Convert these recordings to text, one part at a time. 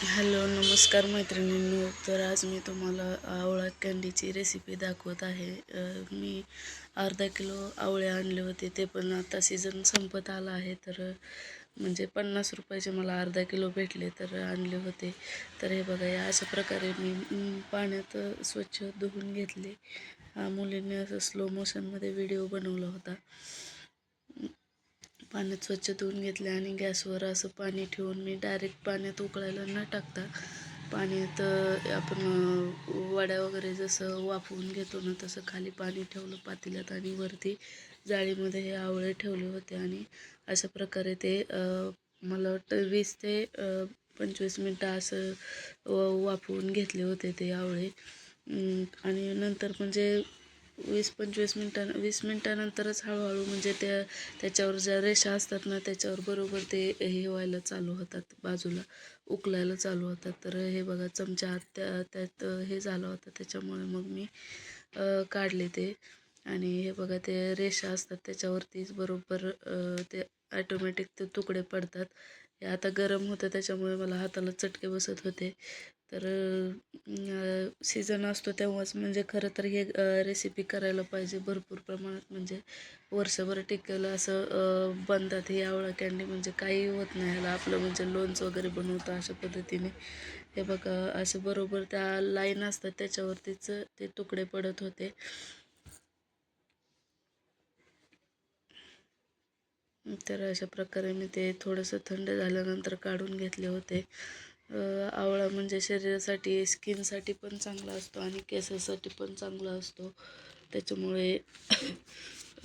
Hello नमस्कार मैत्रिणींनो. तर आज मी तुम्हाला आवळा कँडीची रेसिपी दाखवत आहे. मी अर्धा किलो आवळे आणले होते, ते पण आता सीझन संपत आला आहे. तर म्हणजे 50 रुपयाचे मला अर्धा किलो भेटले, तर आणले होते. तर हे बघा, या अशा प्रकारे मी पाण्यात स्वच्छ धुवून घेतले. मुलींनी असं स्लो मोशनमध्ये व्हिडिओ बनवला होता. पाण्यात स्वच्छ धुवून घेतले आणि गॅसवर असं पाणी ठेवून मी डायरेक्ट पाण्यात उकळायला न टाकता पाण्यात आपण वड्या वगैरे जसं वाफवून घेतो ना, तसं खाली पाणी ठेवलं पातेल्यात आणि वरती जाळीमध्ये हे आवळे ठेवले होते. आणि अशा प्रकारे ते मला वाटतं 20 ते 25 मिनटं असं वाफवून घेतले होते ते आवळे. आणि नंतर म्हणजे 20 मिनटानंतरच हळूहळू म्हणजे त्याच्यावर ज्या रेषा असतात ना, त्याच्यावर बरोबर ते हे व्हायला चालू होतात, बाजूला उकलायला चालू होतात. तर हे बघा, चमचा हात त्यात हे झाला होता, त्याच्यामुळे मग मी काढले ते. आणि हे बघा, ते रेषा असतात त्याच्यावरतीच बरोबर ते ॲटोमॅटिक ते तुकडे पडतात. हे आता गरम होतं, त्याच्यामुळे मला हाताला चटके बसत होते. तर सीझन असतो तेव्हाच म्हणजे खरं तर हे रेसिपी करायला पाहिजे भरपूर प्रमाणात, म्हणजे वर्षभर टिकेल असं बनतात ही आवळा कँडी. म्हणजे काही होत नाही ह्याला, आपलं म्हणजे लोणचं वगैरे बनवतं अशा पद्धतीने. हे बघा, असं बरोबर त्या लाईन असतात त्याच्यावरतीच ते तुकडे पडत होते. तर अशा प्रकारे मी ते थोडंसं थंड झाल्यानंतर काढून घेतले होते. आवळा म्हणजे शरीरासाठी, स्किनसाठी पण चांगला असतो आणि केसासाठी पण चांगला असतो. त्याच्यामुळे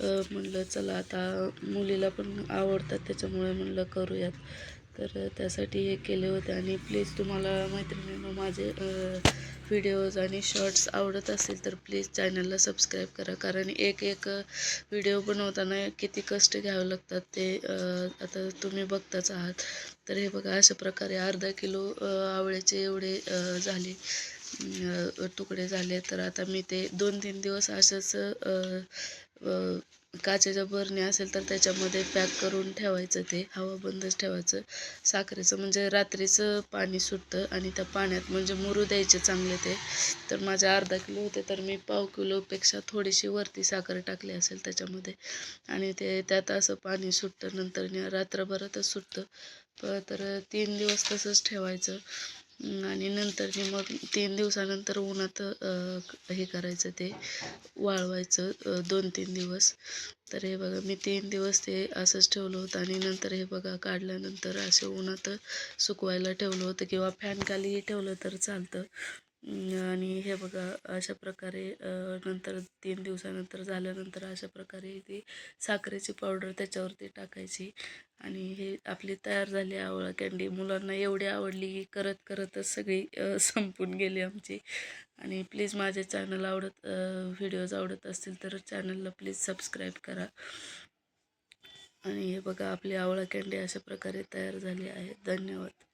म्हणलं चला, आता मुलीला पण आवडतात, त्याच्यामुळे म्हणलं करूयात. तर त्यासाठी हे केले होते. आणि प्लीज तुम्हाला मैत्रिणींनो माझे व्हिडिओज आणि शॉर्ट्स आवडत असेल तर प्लीज चॅनलला सबस्क्राईब करा, कारण एक एक व्हिडिओ बनवताना किती कष्ट घ्यावे लागतात ते आता तुम्ही बघताच आहात. तर हे बघा, अशा प्रकारे अर्धा किलो आवळ्याचे एवढे झाले तुकडे झाले. तर आता मी ते 2-3 दिवस असंच काचेच्या बरणी असेल तर त्याच्यामध्ये पॅक करून ठेवायचं, ते हवा बंदच ठेवायचं. साखरेचं म्हणजे रात्रीचं पाणी सुटतं आणि त्या पाण्यात म्हणजे मुरू द्यायचे चांगले ते. तर माझे अर्धा किलो होते, तर मी पाव किलोपेक्षा थोडीशी वरती साखर टाकली असेल त्याच्यामध्ये. आणि ते त्यात असं पाणी सुटतं, नंतर रात्रभरातच सुटतं. तर 3 दिवस तसंच ठेवायचं. आणि नंतर मग 3 दिवसानंतर उन्हात हे करायचं, ते वाळवायचं 2-3 दिवस. तर हे बघा, मी 3 दिवस ते असंच ठेवलं होतं. आणि नंतर हे बघा, काढल्यानंतर असे उन्हात सुकवायला ठेवलं होतं, किंवा फॅनखालीही ठेवलं तर चालतं. आणि हे बघा, अशा प्रकारे नंतर 3 दिवसानंतर झाल्यानंतर अशा प्रकारे ती साखरेची पावडर त्याच्यावरती टाकायची. आणि हे आपली तयार झाली आवळा कँडी. मुलांना एवढी आवडली की करत करतच सगळी संपून गेली आमची. आणि प्लीज माझे चॅनल व्हिडिओज आवडत असतील तर चॅनलला प्लीज सबस्क्राईब करा. आणि हे बघा, आपली आवळा कँडी अशा प्रकारे तयार झाली आहे. धन्यवाद.